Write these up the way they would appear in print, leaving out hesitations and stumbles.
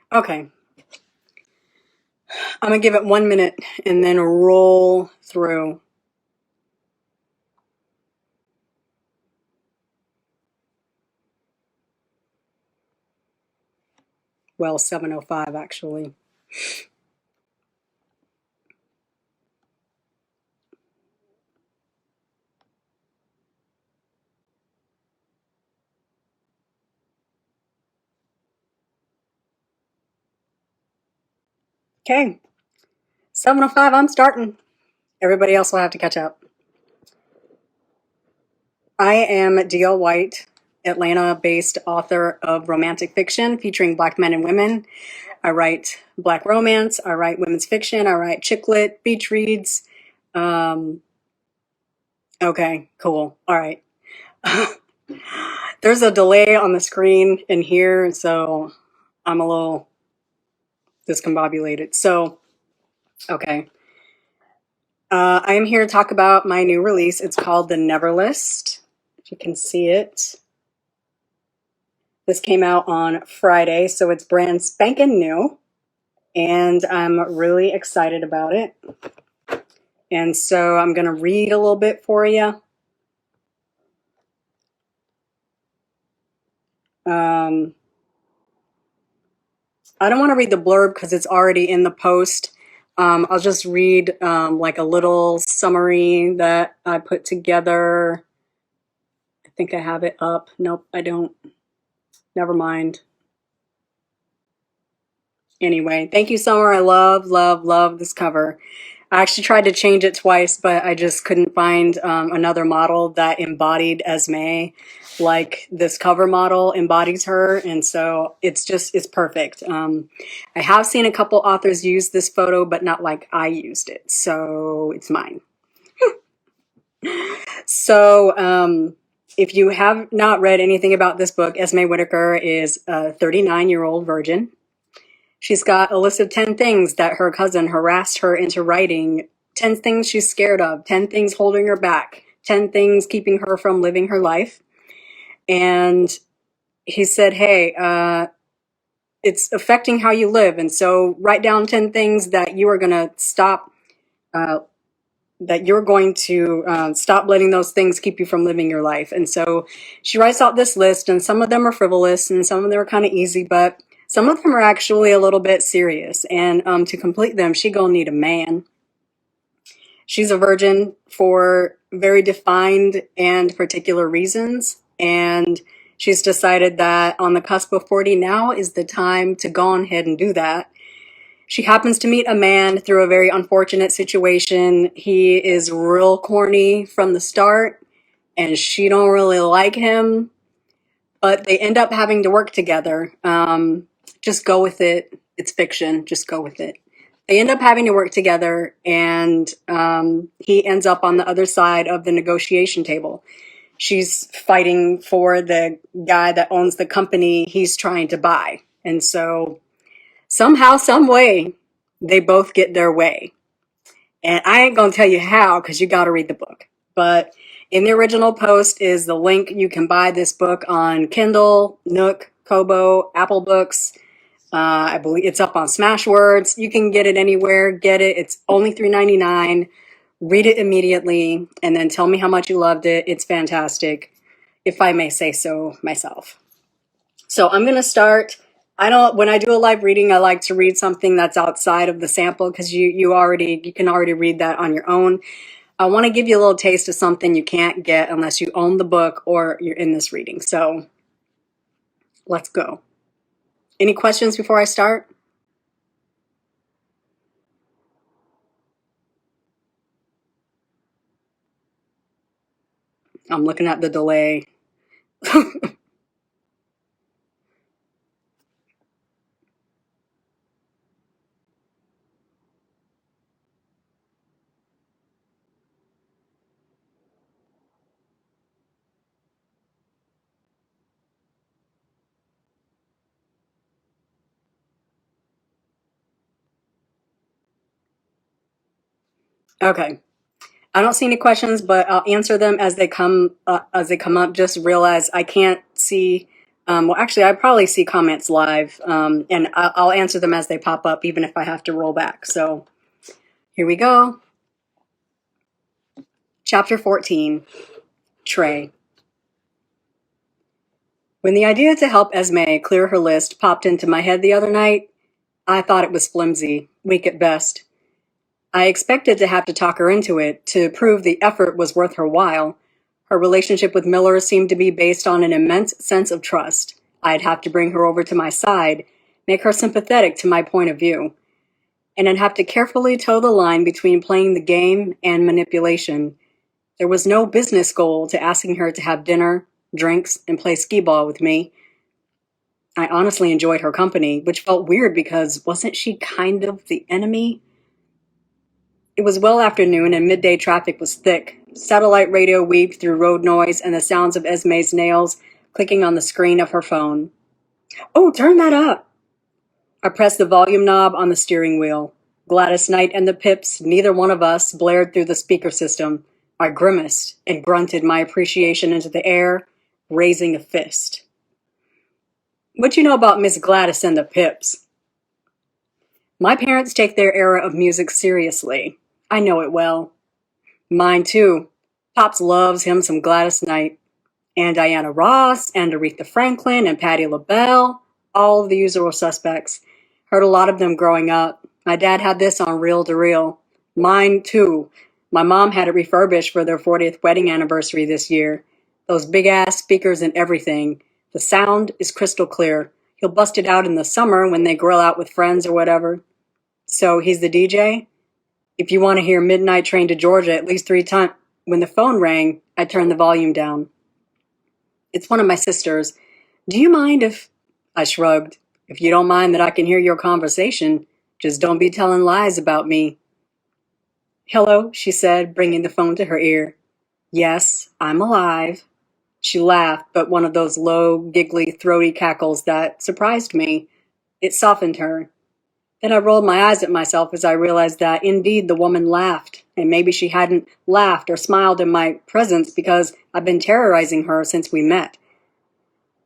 Okay, I'm gonna give it 1 minute and then roll through. Well, 7:05 actually. Okay, 7:05, I'm starting. Everybody else will have to catch up. I am D.L. White, Atlanta-based author of romantic fiction featuring Black men and women. I write Black romance, I write women's fiction, I write chick lit, beach reads. Um, okay, cool. All right. There's a delay on the screen in here, so I'm a little discombobulated. So, okay. I am here to talk about my new release. It's called The Never List. If you can see it. This came out on Friday, so it's brand spanking new. And I'm really excited about it. And so I'm going to read a little bit for you. I don't want to read the blurb because it's already in the post. I'll just read like a little summary that I put together. I think I have it up. Nope, I don't. Never mind. Anyway, thank you, Summer. I love, love, love this cover. I actually tried to change it twice, but I just couldn't find another model that embodied Esme like this cover model embodies her. And so it's perfect. I have seen a couple authors use this photo, but not like I used it. So it's mine. So if you have not read anything about this book, Esme Whitaker is a 39-year-old virgin. She's got a list of 10 things that her cousin harassed her into writing, 10 things she's scared of, 10 things holding her back, 10 things keeping her from living her life. And he said, hey, it's affecting how you live. And so write down 10 things that you are going to stop, stop letting those things keep you from living your life. And so she writes out this list, and some of them are frivolous and some of them are kind of easy, but some of them are actually a little bit serious. And to complete them, she gonna need a man. She's a virgin for very defined and particular reasons. And she's decided that on the cusp of 40 now is the time to go on ahead and do that. She happens to meet a man through a very unfortunate situation. He is real corny from the start, and she don't really like him, but they end up having to work together. Just go with it. It's fiction. Just go with it. They end up having to work together, and he ends up on the other side of the negotiation table. She's fighting for the guy that owns the company he's trying to buy. And so somehow, some way, they both get their way. And I ain't gonna tell you how, because you gotta read the book. But in the original post is the link. You can buy this book on Kindle, Nook, Kobo, Apple Books. I believe it's up on Smashwords. You can get it anywhere. Get it. It's only $3.99. Read it immediately and then tell me how much you loved it. It's fantastic, if I may say so myself. So I'm gonna start. When I do a live reading, I like to read something that's outside of the sample because you can already read that on your own. I want to give you a little taste of something you can't get unless you own the book or you're in this reading. So let's go. Any questions before I start? I'm looking at the delay. Okay. I don't see any questions, but I'll answer them as they come up. Just realize I can't see Well, actually, I probably see comments live, and I'll answer them as they pop up, even if I have to roll back. So here we go. Chapter 14, Trey. When the idea to help Esme clear her list popped into my head the other night, I thought it was flimsy, weak at best. I expected to have to talk her into it to prove the effort was worth her while. Her relationship with Miller seemed to be based on an immense sense of trust. I'd have to bring her over to my side, make her sympathetic to my point of view. And I'd have to carefully toe the line between playing the game and manipulation. There was no business goal to asking her to have dinner, drinks, and play skee ball with me. I honestly enjoyed her company, which felt weird because wasn't she kind of the enemy? It was well after noon and midday traffic was thick. Satellite radio weaved through road noise and the sounds of Esme's nails clicking on the screen of her phone. "Oh, turn that up!" I pressed the volume knob on the steering wheel. Gladys Knight and the Pips, neither one of us, blared through the speaker system. I grimaced and grunted my appreciation into the air, raising a fist. "What you know about Miss Gladys and the Pips?" My parents take their era of music seriously. I know it well. Mine too. Pops loves him some Gladys Knight. And Diana Ross, and Aretha Franklin, and Patti LaBelle. All of the usual suspects. Heard a lot of them growing up. My dad had this on reel-to-reel. Mine too. My mom had it refurbished for their 40th wedding anniversary this year. Those big-ass speakers and everything. The sound is crystal clear. He'll bust it out in the summer when they grill out with friends or whatever. So he's the DJ? If you want to hear Midnight Train to Georgia at least 3 times. When the phone rang, I turned the volume down. It's one of my sisters. "Do you mind if—" I shrugged. "If you don't mind that I can hear your conversation, just don't be telling lies about me." "Hello," she said, bringing the phone to her ear. "Yes, I'm alive." She laughed, but one of those low, giggly, throaty cackles that surprised me. It softened her. Then I rolled my eyes at myself as I realized that, indeed, the woman laughed, and maybe she hadn't laughed or smiled in my presence because I've been terrorizing her since we met.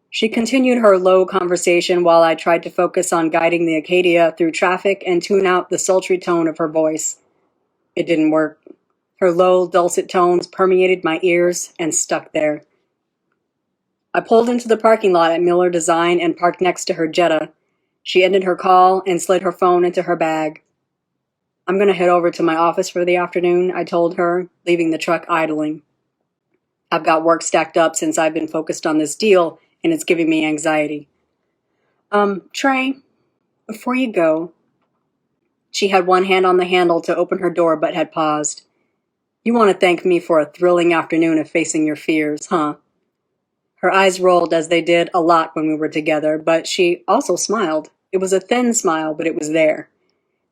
She continued her low conversation while I tried to focus on guiding the Acadia through traffic and tune out the sultry tone of her voice. It didn't work. Her low, dulcet tones permeated my ears and stuck there. I pulled into the parking lot at Miller Design and parked next to her Jetta. She ended her call and slid her phone into her bag. "I'm going to head over to my office for the afternoon," I told her, leaving the truck idling. "I've got work stacked up since I've been focused on this deal, and it's giving me anxiety." Trey, before you go." She had one hand on the handle to open her door but had paused. "You want to thank me for a thrilling afternoon of facing your fears, huh?" Her eyes rolled as they did a lot when we were together, but she also smiled. It was a thin smile, but it was there.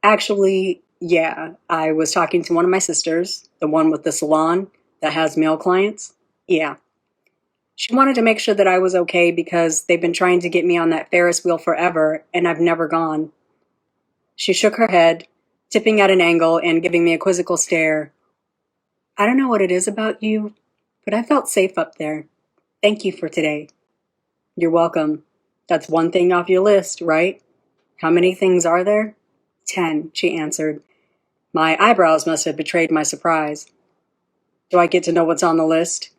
"Actually, yeah, I was talking to one of my sisters, the one with the salon that has male clients. Yeah. She wanted to make sure that I was okay because they've been trying to get me on that Ferris wheel forever, and I've never gone." She shook her head, tipping at an angle and giving me a quizzical stare. "I don't know what it is about you, but I felt safe up there. Thank you for today." "You're welcome. That's one thing off your list, right? How many things are there?" 10, she answered. My eyebrows must have betrayed my surprise. "Do I get to know what's on the list?"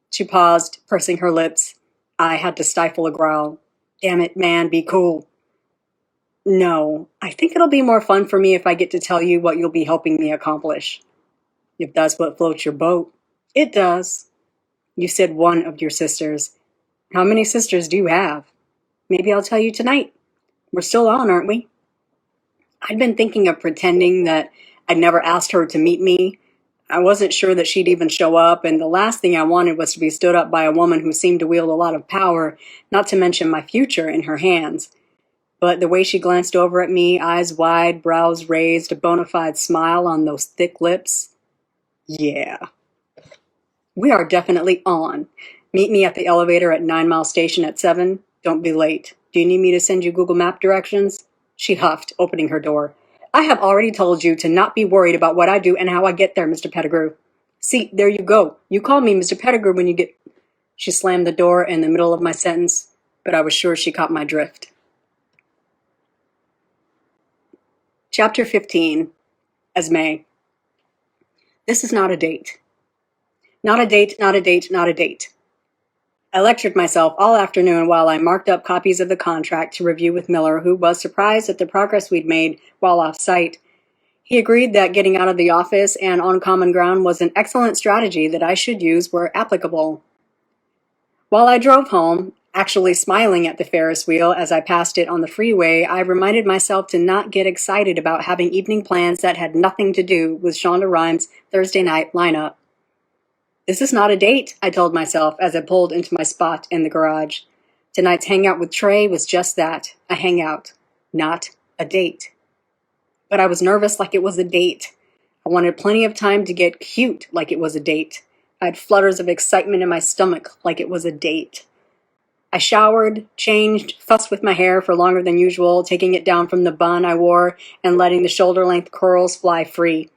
She paused, pursing her lips. I had to stifle a growl. "Damn it, man, be cool." "No, I think it'll be more fun for me if I get to tell you what you'll be helping me accomplish." "If that's what floats your boat." "It does." "You said one of your sisters. How many sisters do you have?" "Maybe I'll tell you tonight. We're still on, aren't we?" I'd been thinking of pretending that I'd never asked her to meet me. I wasn't sure that she'd even show up, and the last thing I wanted was to be stood up by a woman who seemed to wield a lot of power, not to mention my future, in her hands. But the way she glanced over at me, eyes wide, brows raised, a bona fide smile on those thick lips. Yeah. "We are definitely on. Meet me at the elevator at 9 Mile Station at 7. Don't be late. Do you need me to send you Google Map directions?" She huffed, opening her door. "I have already told you to not be worried about what I do and how I get there, Mr. Pettigrew." "See, there you go. You call me Mr. Pettigrew when you get—" She slammed the door in the middle of my sentence. but I was sure she caught my drift. Chapter 15. Esme. This is not a date. Not a date, not a date, not a date. I lectured myself all afternoon while I marked up copies of the contract to review with Miller, who was surprised at the progress we'd made while off-site. He agreed that getting out of the office and on common ground was an excellent strategy that I should use where applicable. While I drove home, actually smiling at the Ferris wheel as I passed it on the freeway, I reminded myself to not get excited about having evening plans that had nothing to do with Shonda Rhimes' Thursday night lineup. This is not a date, I told myself as I pulled into my spot in the garage. Tonight's hangout with Trey was just that, a hangout, not a date. But I was nervous like it was a date. I wanted plenty of time to get cute like it was a date. I had flutters of excitement in my stomach like it was a date. I showered, changed, fussed with my hair for longer than usual, taking it down from the bun I wore and letting the shoulder-length curls fly free.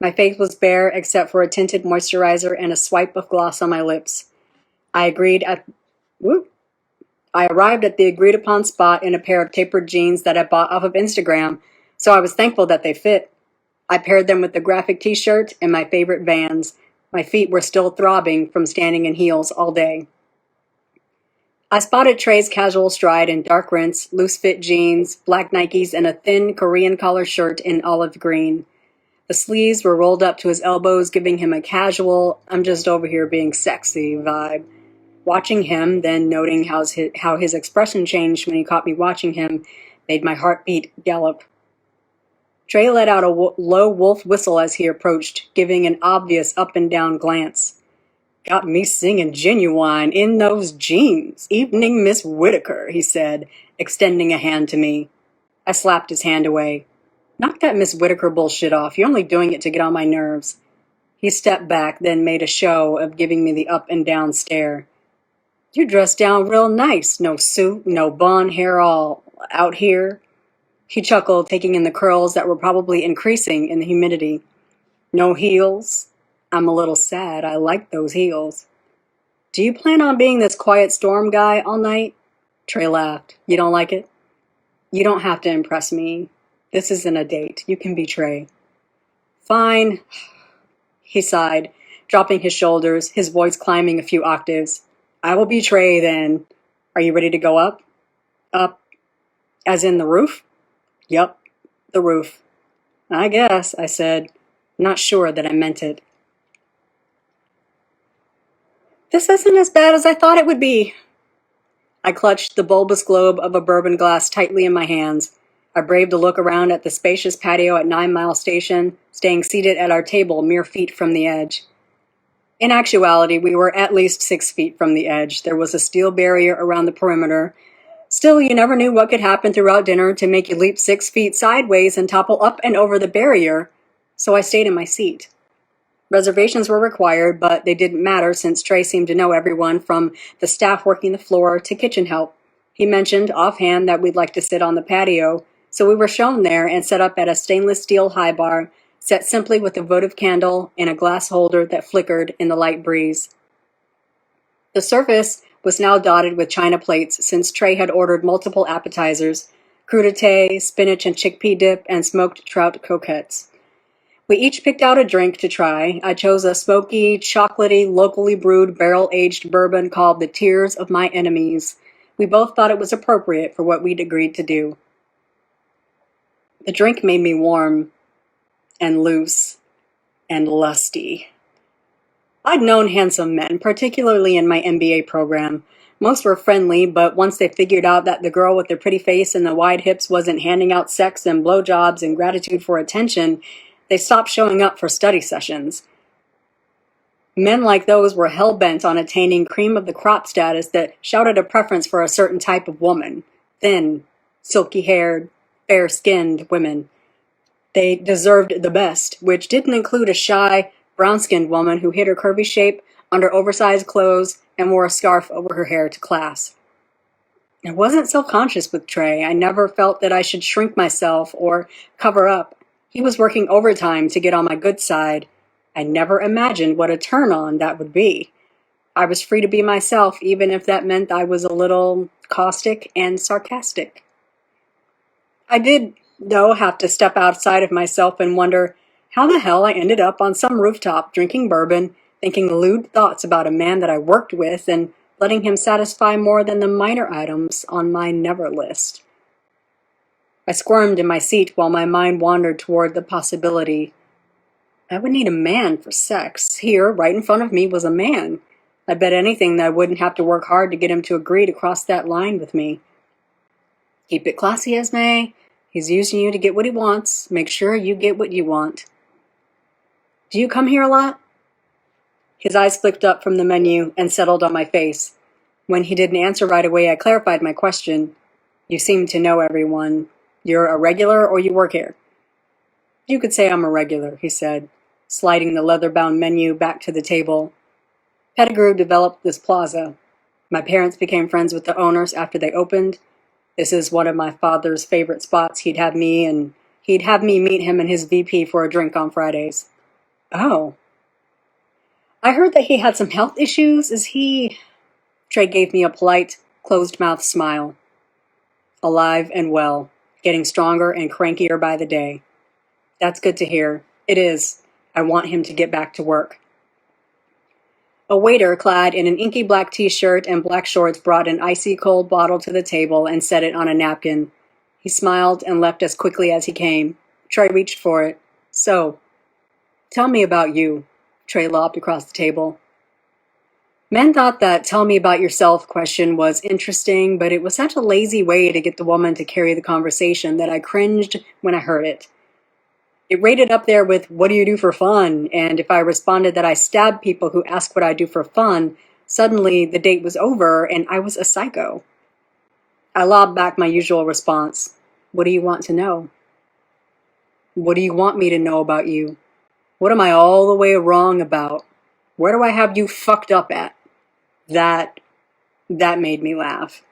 My face was bare except for a tinted moisturizer and a swipe of gloss on my lips. I arrived at the agreed-upon spot in a pair of tapered jeans that I bought off of Instagram, so I was thankful that they fit. I paired them with the graphic t-shirt and my favorite Vans. My feet were still throbbing from standing in heels all day. I spotted Trey's casual stride in dark rinse, loose-fit jeans, black Nikes, and a thin Korean collar shirt in olive green. The sleeves were rolled up to his elbows, giving him a casual, I'm just over here being sexy vibe. Watching him, then noting how his expression changed when he caught me watching him, made my heartbeat gallop. Trey let out a low wolf whistle as he approached, giving an obvious up-and-down glance. Got me singing Genuine in those jeans. Evening, Miss Whitaker, he said, extending a hand to me. I slapped his hand away. Knock that Miss Whitaker bullshit off. You're only doing it to get on my nerves. He stepped back, then made a show of giving me the up and down stare. You dressed down real nice. No suit, no bun, hair all out here. He chuckled, taking in the curls that were probably increasing in the humidity. No heels? I'm a little sad. I like those heels. Do you plan on being this quiet storm guy all night? Trey laughed. You don't like it? You don't have to impress me. This isn't a date. You can be Trey. Fine, he sighed, dropping his shoulders, his voice climbing a few octaves. I will be Trey then. Are you ready to go up? Up, as in the roof? Yup, the roof. I guess, I said, not sure that I meant it. This isn't as bad as I thought it would be. I clutched the bulbous globe of a bourbon glass tightly in my hands. I braved a look around at the spacious patio at 9 Mile Station, staying seated at our table mere feet from the edge. In actuality, we were at least 6 feet from the edge. There was a steel barrier around the perimeter. Still, you never knew what could happen throughout dinner to make you leap 6 feet sideways and topple up and over the barrier, so I stayed in my seat. Reservations were required, but they didn't matter since Trey seemed to know everyone from the staff working the floor to kitchen help. He mentioned offhand that we'd like to sit on the patio, so we were shown there and set up at a stainless steel high bar, set simply with a votive candle and a glass holder that flickered in the light breeze. The surface was now dotted with china plates since Trey had ordered multiple appetizers, crudité, spinach and chickpea dip, and smoked trout croquettes. We each picked out a drink to try. I chose a smoky, chocolatey, locally brewed barrel-aged bourbon called the Tears of My Enemies. We both thought it was appropriate for what we'd agreed to do. The drink made me warm and loose and lusty. I'd known handsome men, particularly in my MBA program. Most were friendly, but once they figured out that the girl with the pretty face and the wide hips wasn't handing out sex and blowjobs and gratitude for attention, they stopped showing up for study sessions. Men like those were hell-bent on attaining cream of the crop status that shouted a preference for a certain type of woman. Thin, silky-haired, fair-skinned women. They deserved the best, which didn't include a shy, brown-skinned woman who hid her curvy shape under oversized clothes and wore a scarf over her hair to class. I wasn't self-conscious with Trey. I never felt that I should shrink myself or cover up. He was working overtime to get on my good side. I never imagined what a turn-on that would be. I was free to be myself, even if that meant I was a little caustic and sarcastic. I did, though, have to step outside of myself and wonder how the hell I ended up on some rooftop drinking bourbon, thinking lewd thoughts about a man that I worked with, and letting him satisfy more than the minor items on my never list. I squirmed in my seat while my mind wandered toward the possibility. I would need a man for sex. Here, right in front of me, was a man. I'd bet anything that I wouldn't have to work hard to get him to agree to cross that line with me. Keep it classy, Esme. He's using you to get what he wants. Make sure you get what you want. Do you come here a lot? His eyes flicked up from the menu and settled on my face. When he didn't answer right away, I clarified my question. You seem to know everyone. You're a regular or you work here? You could say I'm a regular, he said, sliding the leather-bound menu back to the table. Pettigrew developed this plaza. My parents became friends with the owners after they opened. This is one of my father's favorite spots. He'd have me meet him and his VP for a drink on Fridays. Oh. I heard that he had some health issues. Is he... Trey gave me a polite, closed-mouthed smile. Alive and well, getting stronger and crankier by the day. That's good to hear. It is. I want him to get back to work. A waiter clad in an inky black t-shirt and black shorts brought an icy cold bottle to the table and set it on a napkin. He smiled and left as quickly as he came. Trey reached for it. So, tell me about you. Trey lobbed across the table. Men thought that tell me about yourself question was interesting, but it was such a lazy way to get the woman to carry the conversation that I cringed when I heard it. It rated up there with, what do you do for fun? And if I responded that I stab people who ask what I do for fun, suddenly the date was over and I was a psycho. I lobbed back my usual response. What do you want to know? What do you want me to know about you? What am I all the way wrong about? Where do I have you fucked up at? That made me laugh.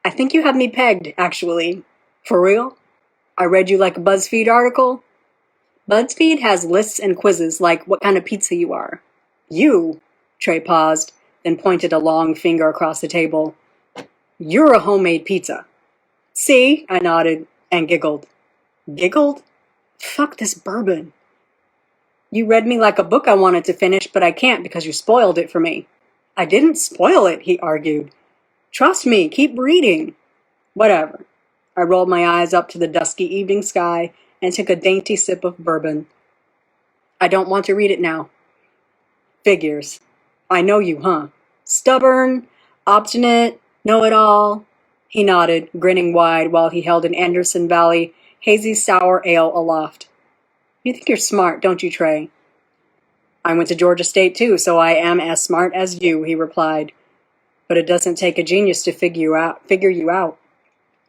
I think you have me pegged, actually. For real? I read you like a BuzzFeed article? BuzzFeed has lists and quizzes like what kind of pizza you are. You, Trey paused, then pointed a long finger across the table. You're a homemade pizza. See? I nodded and giggled. Giggled? Fuck this bourbon. You read me like a book I wanted to finish, but I can't because you spoiled it for me. I didn't spoil it, he argued. Trust me, keep reading. Whatever. I rolled my eyes up to the dusky evening sky and took a dainty sip of bourbon. I don't want to read it now. Figures. I know you, huh? Stubborn, obstinate, know-it-all. He nodded, grinning wide while he held an Anderson Valley hazy sour ale aloft. You think you're smart, don't you, Trey? I went to Georgia State too, so I am as smart as you, he replied. But it doesn't take a genius to figure you out.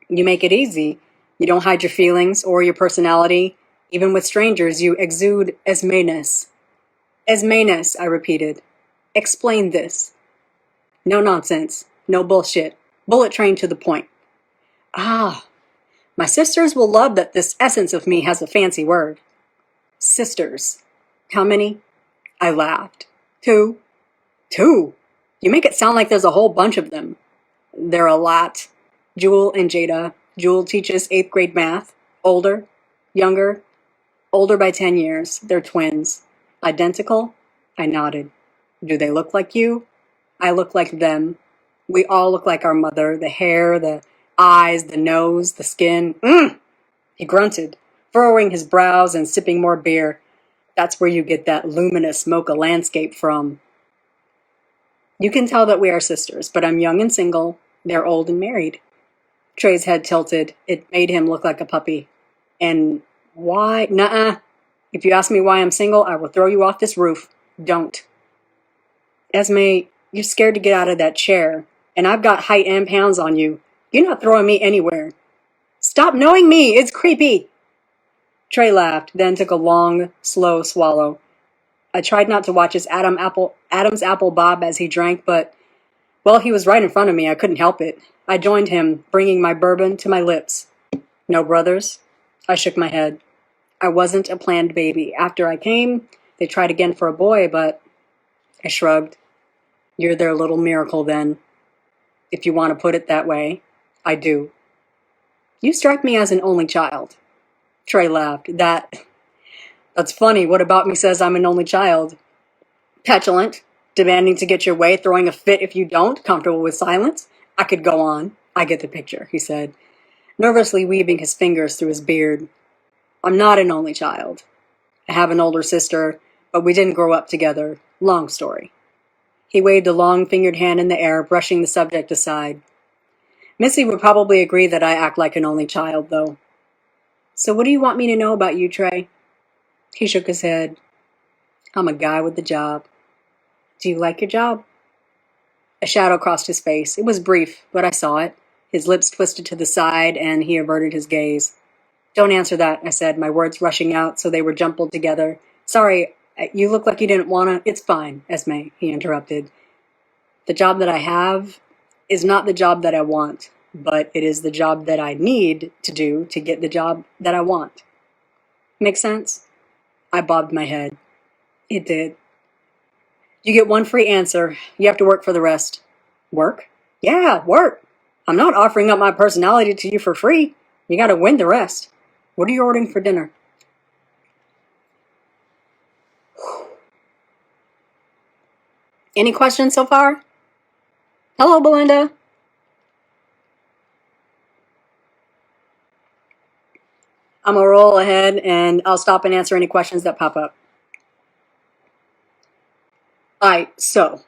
You make it easy. You don't hide your feelings or your personality. Even with strangers, you exude Esmeness. Esmeness, I repeated. Explain this. No nonsense. No bullshit. Bullet train to the point. Ah, my sisters will love that this essence of me has a fancy word. Sisters. How many? I laughed. 2. 2? You make it sound like there's a whole bunch of them. There are a lot. Jewel and Jada. Jewel teaches 8th grade math. Older. Younger. Older by 10 years. They're twins. Identical? I nodded. Do they look like you? I look like them. We all look like our mother. The hair, the eyes, the nose, the skin. He grunted, furrowing his brows and sipping more beer. That's where you get that luminous mocha landscape from. You can tell that we are sisters, but I'm young and single. They're old and married. Trey's head tilted. It made him look like a puppy. And why? Nuh-uh. If you ask me why I'm single, I will throw you off this roof. Don't. Esme, you're scared to get out of that chair, and I've got height and pounds on you. You're not throwing me anywhere. Stop knowing me! It's creepy! Trey laughed, then took a long, slow swallow. I tried not to watch his Adam's apple bob as he drank, but, well, he was right in front of me. I couldn't help it. I joined him, bringing my bourbon to my lips. No brothers? I shook my head. I wasn't a planned baby. After I came, they tried again for a boy, but I shrugged. You're their little miracle then, if you want to put it that way. I do. You strike me as an only child. Trey laughed. That's funny. What about me says I'm an only child? Petulant, demanding to get your way, throwing a fit if you don't, comfortable with silence. I could go on. I get the picture, he said, nervously weaving his fingers through his beard. I'm not an only child. I have an older sister, but we didn't grow up together. Long story. He waved a long-fingered hand in the air, brushing the subject aside. Missy would probably agree that I act like an only child, though. So what do you want me to know about you, Trey? He shook his head. I'm a guy with a job. Do you like your job? A shadow crossed his face. It was brief, but I saw it. His lips twisted to the side, and he averted his gaze. Don't answer that, I said, my words rushing out so they were jumbled together. Sorry, you look like you didn't want to. It's fine, Esme, he interrupted. The job that I have is not the job that I want, but it is the job that I need to do to get the job that I want. Make sense? I bobbed my head. It did. You get one free answer. You have to work for the rest. Work? Yeah, work. I'm not offering up my personality to you for free. You gotta win the rest. What are you ordering for dinner? Any questions so far? Hello, Belinda. I'm gonna roll ahead and I'll stop and answer any questions that pop up. Alright, so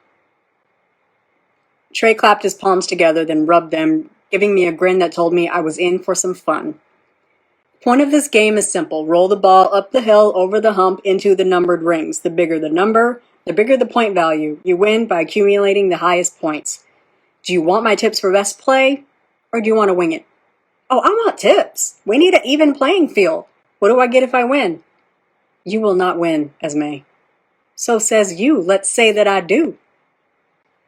Trey clapped his palms together, then rubbed them, giving me a grin that told me I was in for some fun. The point of this game is simple. Roll the ball up the hill, over the hump, into the numbered rings. The bigger the number, the bigger the point value. You win by accumulating the highest points. Do you want my tips for best play, or do you want to wing it? Oh, I want tips. We need an even playing field. What do I get if I win? You will not win, Esme. So says you. Let's say that I do.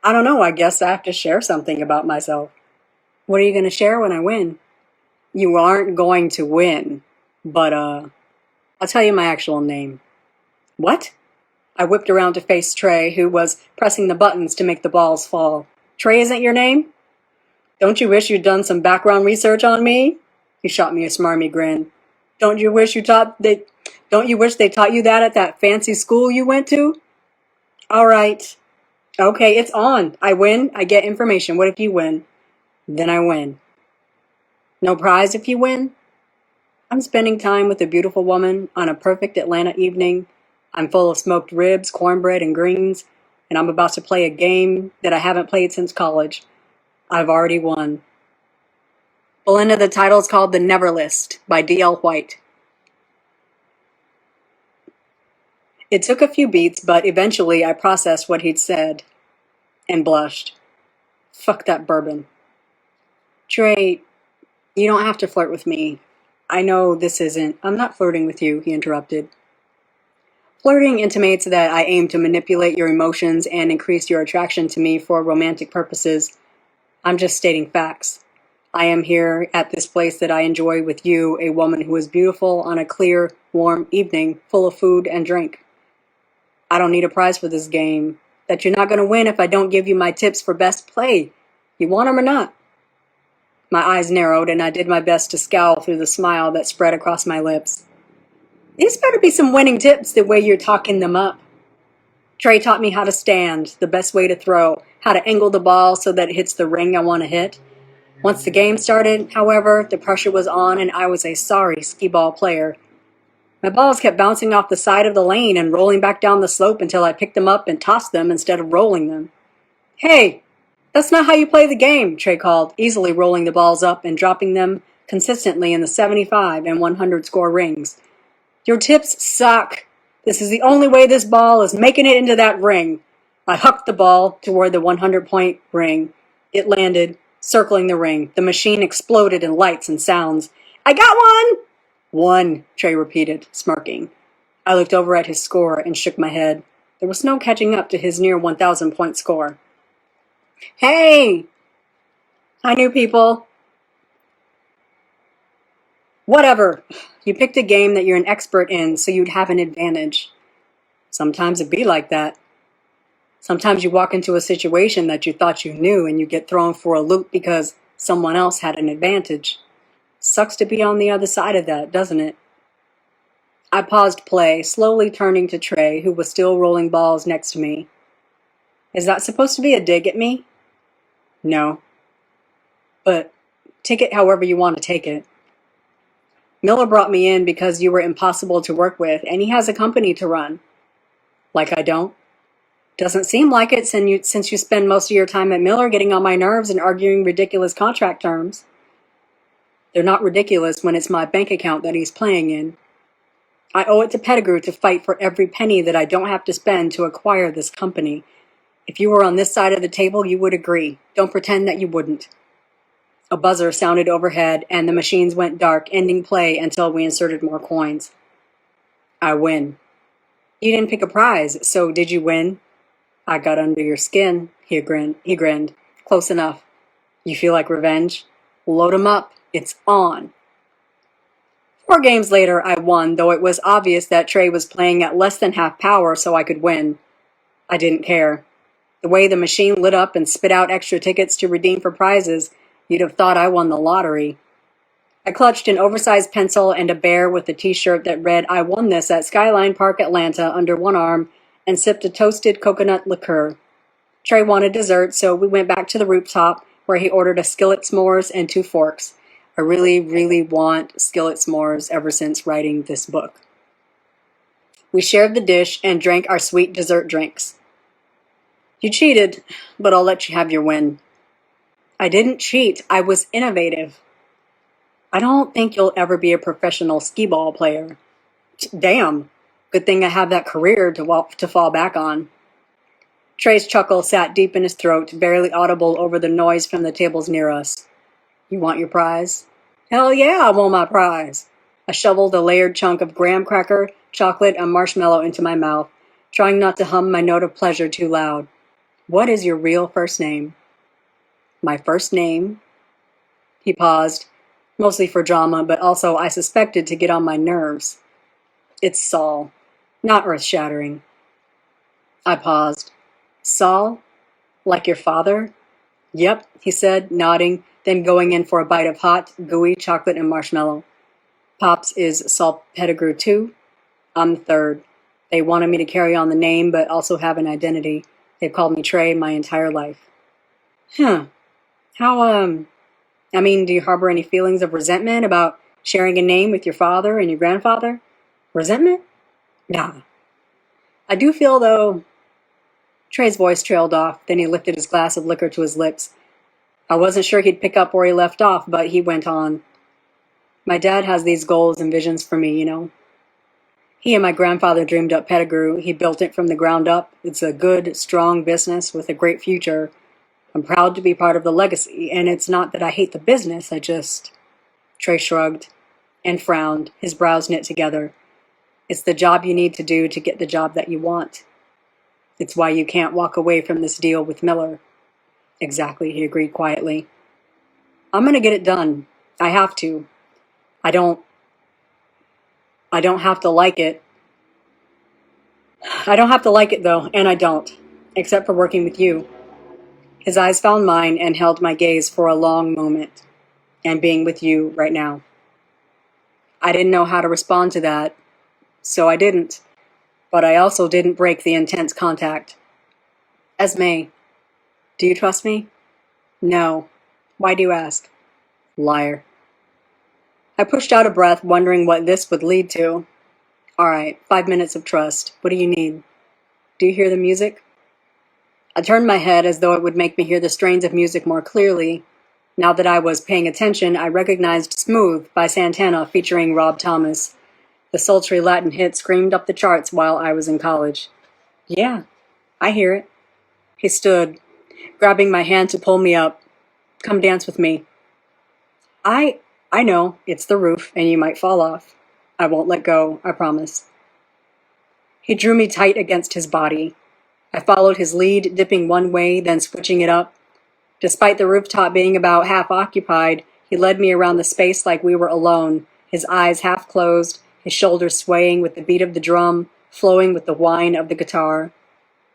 I don't know. I guess I have to share something about myself. What are you going to share when I win? You aren't going to win, but I'll tell you my actual name. What? I whipped around to face Trey, who was pressing the buttons to make the balls fall. Trey isn't your name? Don't you wish you'd done some background research on me? He shot me a smarmy grin. Don't you wish they taught you that at that fancy school you went to? All right. Okay, it's on. I win. I get information. What if you win? Then I win. No prize if you win? I'm spending time with a beautiful woman on a perfect Atlanta evening. I'm full of smoked ribs, cornbread, and greens, and I'm about to play a game that I haven't played since college. I've already won. Belinda, the title is called The Never List by D.L. White. It took a few beats, but eventually I processed what he'd said and blushed. Fuck that bourbon. Trey, you don't have to flirt with me. I know this isn't. I'm not flirting with you, he interrupted. Flirting intimates that I aim to manipulate your emotions and increase your attraction to me for romantic purposes. I'm just stating facts. I am here at this place that I enjoy with you, a woman who is beautiful on a clear, warm evening full of food and drink. I don't need a prize for this game. That you're not going to win if I don't give you my tips for best play. You want them or not? My eyes narrowed and I did my best to scowl through the smile that spread across my lips. These better be some winning tips the way you're talking them up. Trey taught me how to stand, the best way to throw, how to angle the ball so that it hits the ring I want to hit. Once the game started, however, the pressure was on and I was a sorry skee-ball player. My balls kept bouncing off the side of the lane and rolling back down the slope until I picked them up and tossed them instead of rolling them. Hey, that's not how you play the game, Trey called, easily rolling the balls up and dropping them consistently in the 75 and 100 score rings. Your tips suck. This is the only way this ball is making it into that ring. I hucked the ball toward the 100-point ring. It landed, circling the ring. The machine exploded in lights and sounds. I got one! One, Trey repeated, smirking. I looked over at his score and shook my head. There was no catching up to his near 1,000-point score. Hey! Hi, new people. Whatever. You picked a game that you're an expert in, so you'd have an advantage. Sometimes it be like that. Sometimes you walk into a situation that you thought you knew and you get thrown for a loop because someone else had an advantage. Sucks to be on the other side of that, doesn't it? I paused play, slowly turning to Trey, who was still rolling balls next to me. Is that supposed to be a dig at me? No. But take it however you want to take it. Miller brought me in because you were impossible to work with, and he has a company to run. Like I don't? Doesn't seem like it since you spend most of your time at Miller getting on my nerves and arguing ridiculous contract terms. They're not ridiculous when it's my bank account that he's playing in. I owe it to Pettigrew to fight for every penny that I don't have to spend to acquire this company. If you were on this side of the table, you would agree. Don't pretend that you wouldn't. A buzzer sounded overhead, and the machines went dark, ending play until we inserted more coins. I win. You didn't pick a prize, so did you win? I got under your skin, he grinned. Close enough. You feel like revenge? Load 'em up. It's on. 4 games later, I won, though it was obvious that Trey was playing at less than half power so I could win. I didn't care. The way the machine lit up and spit out extra tickets to redeem for prizes, you'd have thought I won the lottery. I clutched an oversized pencil and a bear with a t-shirt that read, "I won this at Skyline Park, Atlanta," under one arm, and sipped a toasted coconut liqueur. Trey wanted dessert, so we went back to the rooftop, where he ordered a skillet s'mores and 2 forks. I really, really want skillet s'mores ever since writing this book. We shared the dish and drank our sweet dessert drinks. You cheated, but I'll let you have your win. I didn't cheat. I was innovative. I don't think you'll ever be a professional skee-ball player. Damn. Good thing I have that career to fall back on. Trey's chuckle sat deep in his throat, barely audible over the noise from the tables near us. You want your prize? Hell yeah, I want my prize. I shoveled a layered chunk of graham cracker, chocolate, and marshmallow into my mouth, trying not to hum my note of pleasure too loud. What is your real first name? My first name? He paused, mostly for drama, but also, I suspected, to get on my nerves. It's Saul. Not earth-shattering. I paused. Saul? Like your father? Yep, he said, nodding, then going in for a bite of hot, gooey chocolate and marshmallow. Pops is Saul Pettigrew too? I'm the third. They wanted me to carry on the name, but also have an identity. They've called me Trey my entire life. How, do you harbor any feelings of resentment about sharing a name with your father and your grandfather? Resentment? Nah. I do feel, though... Trey's voice trailed off, then he lifted his glass of liquor to his lips. I wasn't sure he'd pick up where he left off, but he went on. My dad has these goals and visions for me, you know. He and my grandfather dreamed up Pettigrew. He built it from the ground up. It's a good, strong business with a great future. I'm proud to be part of the legacy, and it's not that I hate the business, I just... Trey shrugged and frowned, his brows knit together. It's the job you need to do to get the job that you want. It's why you can't walk away from this deal with Miller. Exactly, he agreed quietly. I'm gonna get it done. I have to. I don't have to like it. I don't have to like it, though, and I don't. Except for working with you. His eyes found mine and held my gaze for a long moment. And being with you right now. I didn't know how to respond to that, so I didn't. But I also didn't break the intense contact. Esme, do you trust me? No. Why do you ask? Liar. I pushed out a breath, wondering what this would lead to. All right, 5 minutes of trust. What do you need? Do you hear the music? I turned my head as though it would make me hear the strains of music more clearly. Now that I was paying attention, I recognized Smooth by Santana featuring Rob Thomas. The sultry Latin hit screamed up the charts while I was in college. Yeah, I hear it. He stood, grabbing my hand to pull me up. Come dance with me. I know, it's the roof, and you might fall off. I won't let go, I promise. He drew me tight against his body. I followed his lead, dipping one way, then switching it up. Despite the rooftop being about half occupied, he led me around the space like we were alone, his eyes half closed, his shoulders swaying with the beat of the drum, flowing with the whine of the guitar.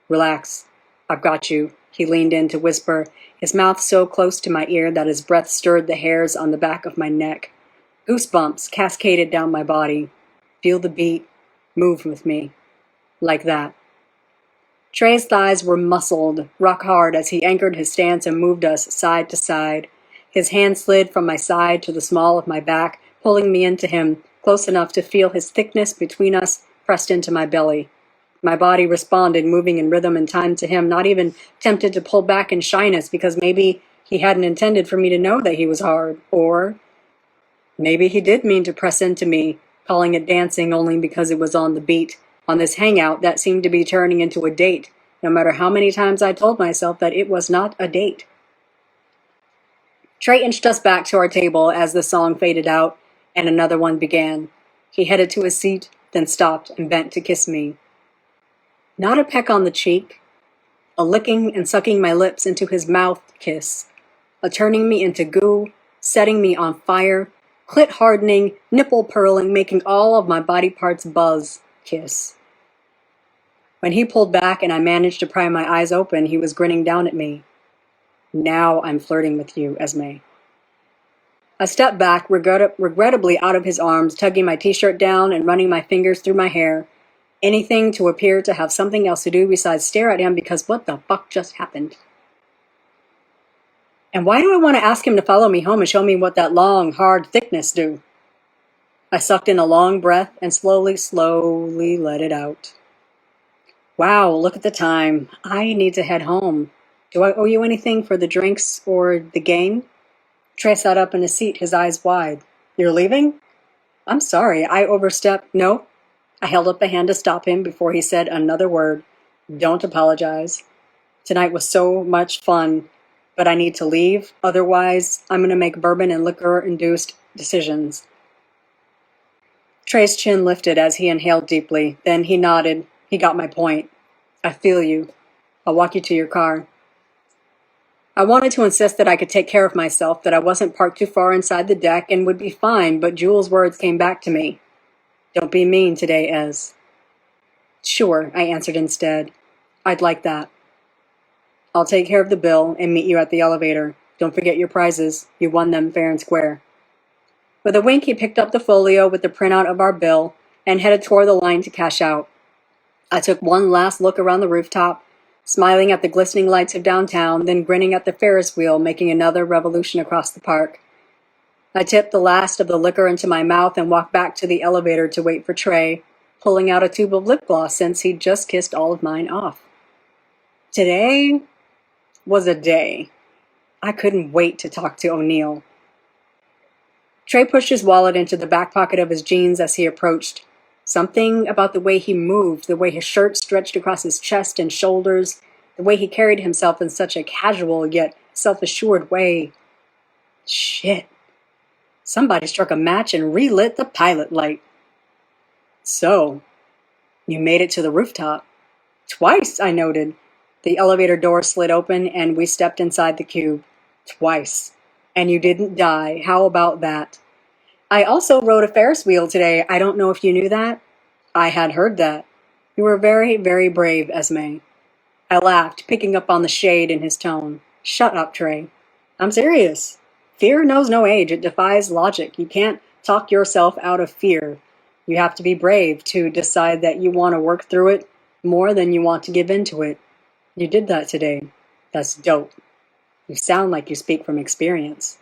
Relax. I've got you, he leaned in to whisper, his mouth so close to my ear that his breath stirred the hairs on the back of my neck. Goosebumps cascaded down my body. Feel the beat. Move with me. Like that. Trey's thighs were muscled, rock hard as he anchored his stance and moved us side to side. His hand slid from my side to the small of my back, pulling me into him, close enough to feel his thickness between us pressed into my belly. My body responded, moving in rhythm and time to him, not even tempted to pull back in shyness because maybe he hadn't intended for me to know that he was hard, or maybe he did mean to press into me, calling it dancing only because it was on the beat, on this hangout that seemed to be turning into a date, no matter how many times I told myself that it was not a date. Trey inched us back to our table as the song faded out and another one began. He headed to his seat, then stopped and bent to kiss me. Not a peck on the cheek, a licking and sucking my lips into his mouth kiss, a turning me into goo, setting me on fire, clit hardening, nipple purling, making all of my body parts buzz kiss. When he pulled back and I managed to pry my eyes open, he was grinning down at me. Now I'm flirting with you, Esme. I stepped back, regrettably out of his arms, tugging my t-shirt down and running my fingers through my hair. Anything to appear to have something else to do besides stare at him because what the fuck just happened? And why do I want to ask him to follow me home and show me what that long, hard thickness do? I sucked in a long breath and slowly let it out. Wow, look at the time. I need to head home. Do I owe you anything for the drinks or the game? Trey sat up in his seat, his eyes wide. You're leaving? I'm sorry, I overstepped. No. I held up a hand to stop him before he said another word. Don't apologize. Tonight was so much fun, but I need to leave. Otherwise, I'm going to make bourbon and liquor-induced decisions. Trey's chin lifted as he inhaled deeply. Then he nodded. He got my point. I feel you. I'll walk you to your car. I wanted to insist that I could take care of myself, that I wasn't parked too far inside the deck and would be fine, but Jules' words came back to me. Don't be mean today, Ez. Sure, I answered instead. I'd like that. I'll take care of the bill and meet you at the elevator. Don't forget your prizes. You won them fair and square. With a wink, he picked up the folio with the printout of our bill and headed toward the line to cash out. I took one last look around the rooftop, smiling at the glistening lights of downtown, then grinning at the Ferris wheel making another revolution across the park. I tipped the last of the liquor into my mouth and walked back to the elevator to wait for Trey, pulling out a tube of lip gloss since he'd just kissed all of mine off. Today was a day. I couldn't wait to talk to O'Neill. Trey pushed his wallet into the back pocket of his jeans as he approached. Something about the way he moved, the way his shirt stretched across his chest and shoulders, the way he carried himself in such a casual yet self-assured way. Shit. Somebody struck a match and relit the pilot light. So, you made it to the rooftop. Twice, I noted. The elevator door slid open and we stepped inside the cube. Twice. And you didn't die. How about that? I also rode a Ferris wheel today. I don't know if you knew that. I had heard that. You were very, very brave, Esme. I laughed, picking up on the shade in his tone. Shut up, Trey. I'm serious. Fear knows no age. It defies logic. You can't talk yourself out of fear. You have to be brave to decide that you want to work through it more than you want to give into it. You did that today. That's dope. You sound like you speak from experience.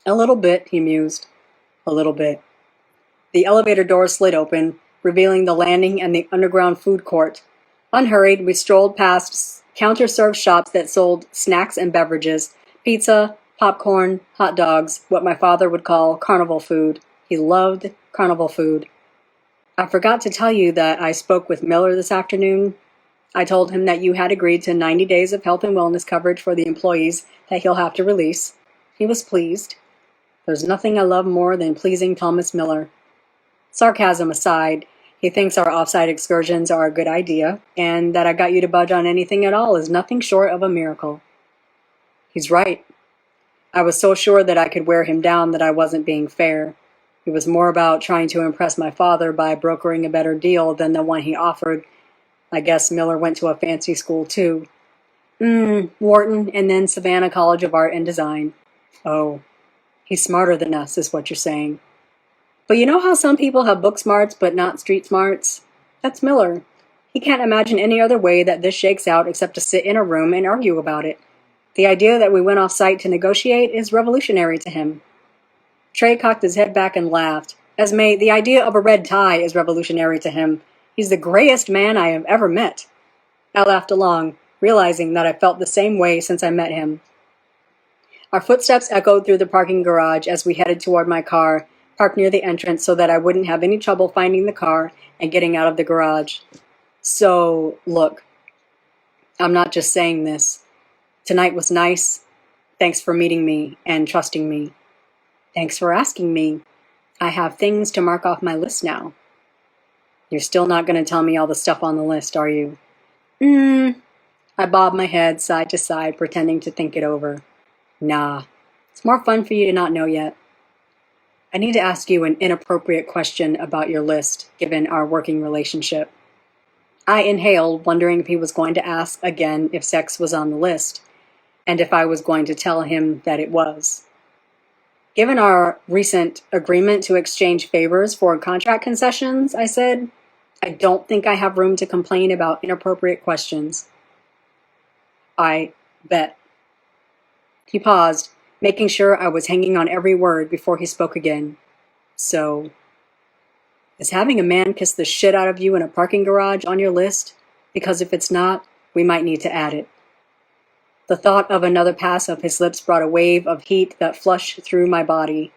A little bit, he mused. A little bit. The elevator door slid open, revealing the landing and the underground food court. Unhurried, we strolled past counter-served shops that sold snacks and beverages, pizza, popcorn, hot dogs, what my father would call carnival food. He loved carnival food. I forgot to tell you that I spoke with Miller this afternoon. I told him that you had agreed to 90 days of health and wellness coverage for the employees that he'll have to release. He was pleased. There's nothing I love more than pleasing Thomas Miller. Sarcasm aside, he thinks our off-site excursions are a good idea, and that I got you to budge on anything at all is nothing short of a miracle. He's right. I was so sure that I could wear him down that I wasn't being fair. It was more about trying to impress my father by brokering a better deal than the one he offered, I guess Miller went to a fancy school too. Wharton and then Savannah College of Art and Design. Oh, he's smarter than us, is what you're saying. But you know how some people have book smarts but not street smarts? That's Miller. He can't imagine any other way that this shakes out except to sit in a room and argue about it. The idea that we went off site to negotiate is revolutionary to him. Trey cocked his head back and laughed. Esme, the idea of a red tie is revolutionary to him. He's the grayest man I have ever met. I laughed along, realizing that I felt the same way since I met him. Our footsteps echoed through the parking garage as we headed toward my car, parked near the entrance so that I wouldn't have any trouble finding the car and getting out of the garage. So, look, I'm not just saying this. Tonight was nice. Thanks for meeting me and trusting me. Thanks for asking me. I have things to mark off my list now. You're still not going to tell me all the stuff on the list, are you? I bobbed my head side to side, pretending to think it over. Nah, it's more fun for you to not know yet. I need to ask you an inappropriate question about your list, given our working relationship. I inhaled, wondering if he was going to ask again if sex was on the list, and if I was going to tell him that it was. Given our recent agreement to exchange favors for contract concessions, I said, I don't think I have room to complain about inappropriate questions. I bet. He paused, making sure I was hanging on every word before he spoke again. So, is having a man kiss the shit out of you in a parking garage on your list? Because if it's not, we might need to add it. The thought of another pass of his lips brought a wave of heat that flushed through my body.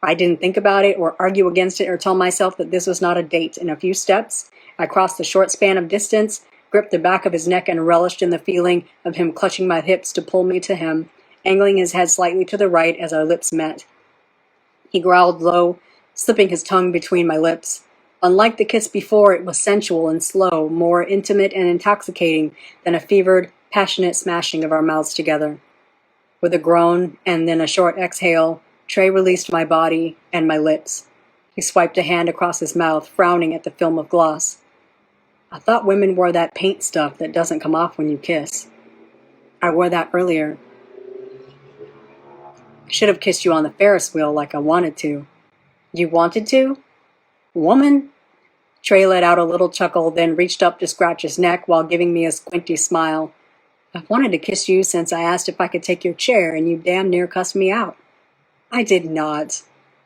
I didn't think about it or argue against it or tell myself that this was not a date. In a few steps, I crossed the short span of distance, gripped the back of his neck, and relished in the feeling of him clutching my hips to pull me to him, angling his head slightly to the right as our lips met. He growled low, slipping his tongue between my lips. Unlike the kiss before, it was sensual and slow, more intimate and intoxicating than a fevered, passionate smashing of our mouths together. With a groan and then a short exhale, Trey released my body and my lips. He swiped a hand across his mouth, frowning at the film of gloss. I thought women wore that paint stuff that doesn't come off when you kiss. I wore that earlier. I should have kissed you on the Ferris wheel like I wanted to. You wanted to? Woman? Trey let out a little chuckle, then reached up to scratch his neck while giving me a squinty smile. I've wanted to kiss you since I asked if I could take your chair, and you damn near cussed me out. I did not.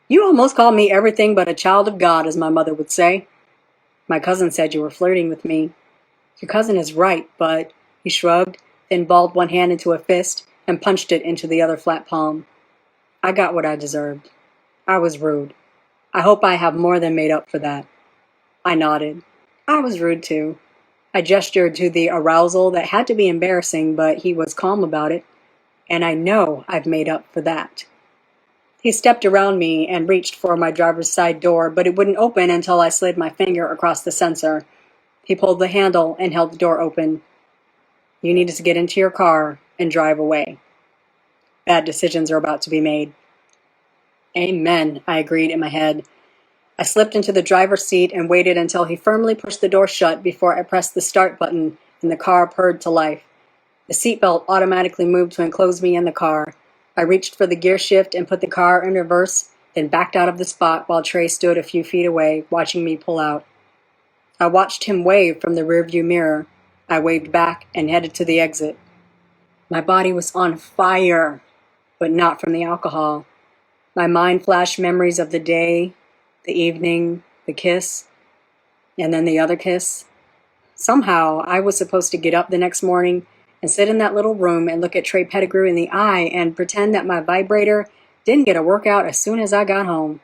You almost called me everything but a child of God, as my mother would say. My cousin said you were flirting with me. Your cousin is right, but... He shrugged, then balled one hand into a fist and punched it into the other flat palm. I got what I deserved. I was rude. I hope I have more than made up for that. I nodded. I was rude too. I gestured to the arousal that had to be embarrassing, but he was calm about it, and I know I've made up for that. He stepped around me and reached for my driver's side door, but it wouldn't open until I slid my finger across the sensor. He pulled the handle and held the door open. You needed to get into your car and drive away. Bad decisions are about to be made. Amen, I agreed in my head. I slipped into the driver's seat and waited until he firmly pushed the door shut before I pressed the start button and the car purred to life. The seatbelt automatically moved to enclose me in the car. I reached for the gear shift and put the car in reverse, then backed out of the spot while Trey stood a few feet away, watching me pull out. I watched him wave from the rearview mirror. I waved back and headed to the exit. My body was on fire, but not from the alcohol. My mind flashed memories of the day, the evening, the kiss, and then the other kiss. Somehow, I was supposed to get up the next morning and sit in that little room and look at Trey Pettigrew in the eye and pretend that my vibrator didn't get a workout as soon as I got home,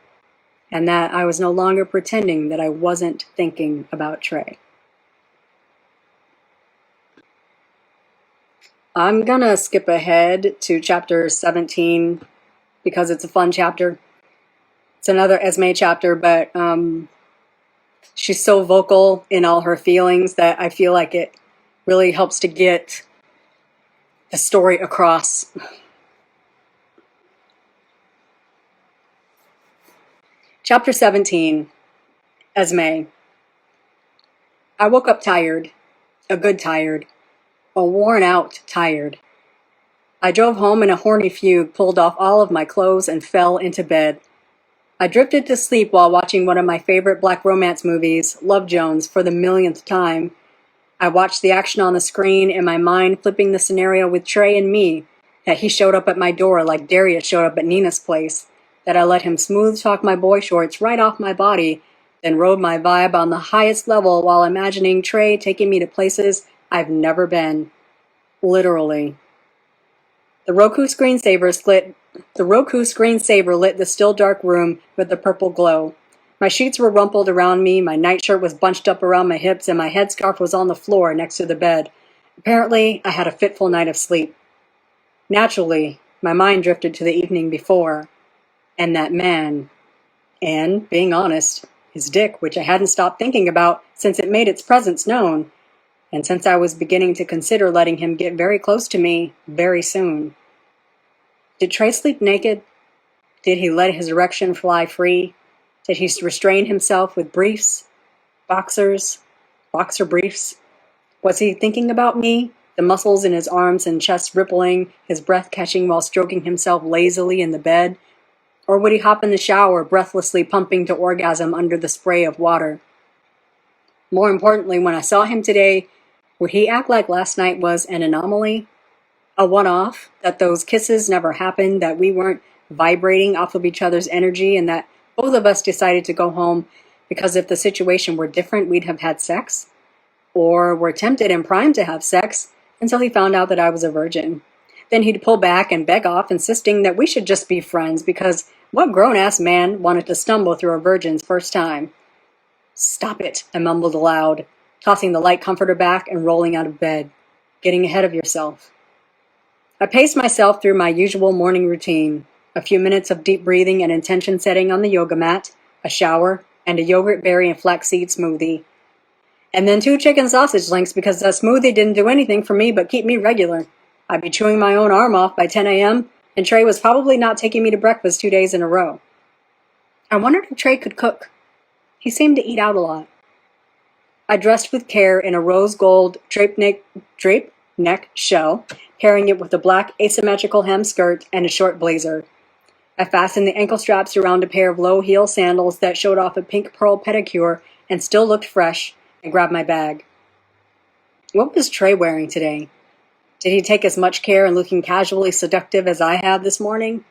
and that I was no longer pretending that I wasn't thinking about Trey. I'm gonna skip ahead to chapter 17 because it's a fun chapter. It's another Esme chapter, but she's so vocal in all her feelings that I feel like it really helps to get the story across. Chapter 17, Esme. I woke up tired. A good tired. A worn out tired. I drove home in a horny fugue, pulled off all of my clothes, and fell into bed. I drifted to sleep while watching one of my favorite black romance movies, Love Jones, for the millionth time. I watched the action on the screen, in my mind flipping the scenario with Trey and me, that he showed up at my door like Darius showed up at Nina's place, that I let him smooth talk my boy shorts right off my body, then rode my vibe on the highest level while imagining Trey taking me to places I've never been. Literally. The Roku screensaver lit the still dark room with a purple glow. My sheets were rumpled around me, my nightshirt was bunched up around my hips, and my headscarf was on the floor next to the bed. Apparently, I had a fitful night of sleep. Naturally, my mind drifted to the evening before, and that man, and, being honest, his dick, which I hadn't stopped thinking about since it made its presence known, and since I was beginning to consider letting him get very close to me very soon. Did Trey sleep naked? Did he let his erection fly free? Did he restrain himself with briefs? Boxer briefs? Was he thinking about me? The muscles in his arms and chest rippling, his breath catching while stroking himself lazily in the bed? Or would he hop in the shower, breathlessly pumping to orgasm under the spray of water? More importantly, when I saw him today, would he act like last night was an anomaly? A one-off? That those kisses never happened, that we weren't vibrating off of each other's energy, and that both of us decided to go home because if the situation were different, we'd have had sex? Or were tempted and primed to have sex until he found out that I was a virgin. Then he'd pull back and beg off, insisting that we should just be friends because what grown-ass man wanted to stumble through a virgin's first time? Stop it, I mumbled aloud, tossing the light comforter back and rolling out of bed. Getting ahead of yourself. I paced myself through my usual morning routine. A few minutes of deep breathing and intention setting on the yoga mat, a shower, and a yogurt, berry, and flaxseed smoothie. And then 2 chicken sausage links because that smoothie didn't do anything for me but keep me regular. I'd be chewing my own arm off by 10 a.m., and Trey was probably not taking me to breakfast 2 days in a row. I wondered if Trey could cook. He seemed to eat out a lot. I dressed with care in a rose gold drape neck shell, pairing it with a black asymmetrical hem skirt and a short blazer. I fastened the ankle straps around a pair of low-heel sandals that showed off a pink pearl pedicure and still looked fresh, and grabbed my bag. What was Trey wearing today? Did he take as much care in looking casually seductive as I had this morning?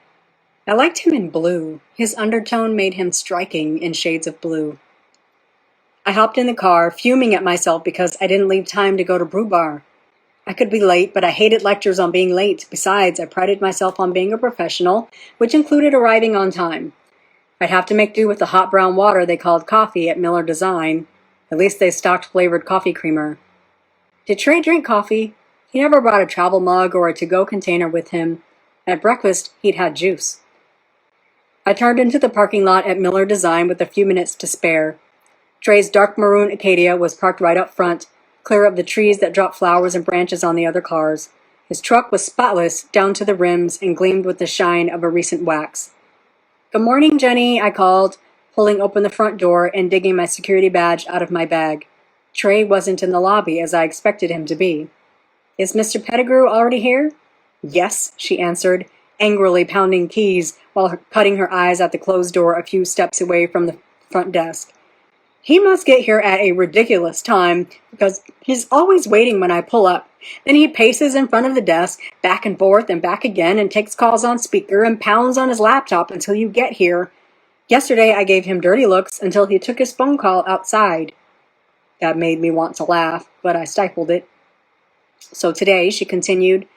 I liked him in blue. His undertone made him striking in shades of blue. I hopped in the car, fuming at myself because I didn't leave time to go to Brew Bar. I could be late, but I hated lectures on being late. Besides, I prided myself on being a professional, which included arriving on time. I'd have to make do with the hot brown water they called coffee at Miller Design. At least they stocked flavored coffee creamer. Did Trey drink coffee? He never brought a travel mug or a to-go container with him. At breakfast, he'd had juice. I turned into the parking lot at Miller Design with a few minutes to spare. Trey's dark maroon Acadia was parked right up front, clear of the trees that dropped flowers and branches on the other cars. His truck was spotless down to the rims and gleamed with the shine of a recent wax. "Good morning, Jenny," I called, pulling open the front door and digging my security badge out of my bag. Trey wasn't in the lobby as I expected him to be. "Is Mr. Pettigrew already here?" "Yes," she answered, angrily pounding keys while cutting her eyes at the closed door a few steps away from the front desk. "He must get here at a ridiculous time because he's always waiting when I pull up. Then he paces in front of the desk, back and forth and back again, and takes calls on speaker and pounds on his laptop until you get here. Yesterday I gave him dirty looks until he took his phone call outside." That made me want to laugh, but I stifled it. "So today," she continued,